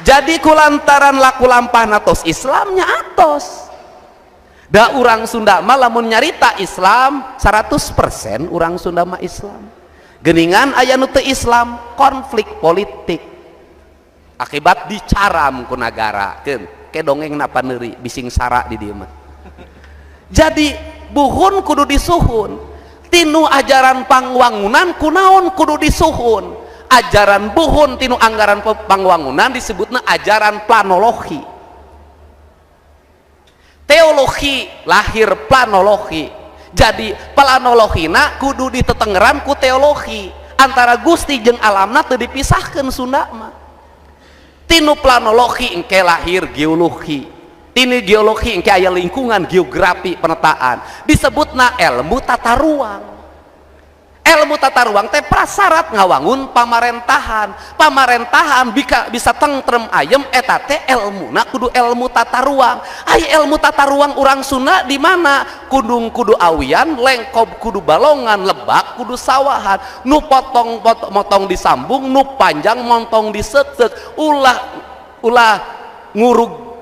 Jadi kulantaran laku lampah natos Islamnya atos da urang Sunda mah lamun nyarita Islam 100% urang Sunda mah Islam. Geningan aya nu teu Islam konflik politik akibat dicaram ku nagara ke dongeng napa neuri bising sara di dieu mah. Jadi buhun kudu disuhun tinu ajaran pangwangunan kunaon kudu disuhun. Ajaran buhun tinu anggaran pangwangunan disebutna ajaran planologi. Teologi lahir planologi. Jadi planologina kudu ditetengeran ku teologi. Antara Gusti jeung alamna teu dipisahkeun Sunda mah. Tinu planologi engke lahir geologi. Tinu geologi engke aya lingkungan geografi penetaan. Disebutna ilmu tata ruang. Ilmu tata ruang teh prasyarat ngawangun pamarentahan. Pamarentahan bisa tentrem ayem eta teh ilmuna kudu ilmu tata ruang. Ai ilmu tata ruang urang Sunda di mana? Kudung kudu awian, lengkob kudu balongan, lebak kudu sawahan. Nu motong disambung, nu panjang montong diseuk-seuk. Ulah ngurug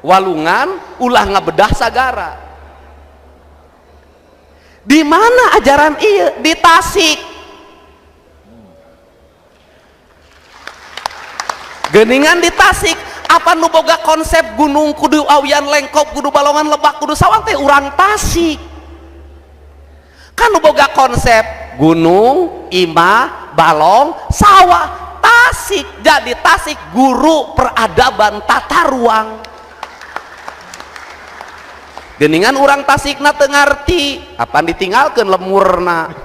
walungan, ulah ngabedah sagara. Di mana ajaran ieu? Di Tasik. Geningan di Tasik. Apa nu boga konsep gunung kudu awian lengkop kudu balongan lebak kudu sawang teh urang Tasik. Kan nu boga konsep gunung, imah, balong, sawah, Tasik. Jadi Tasik guru peradaban tata ruang. Geningan orang Tasikna teu ngarti apa ditinggalkeun lemurna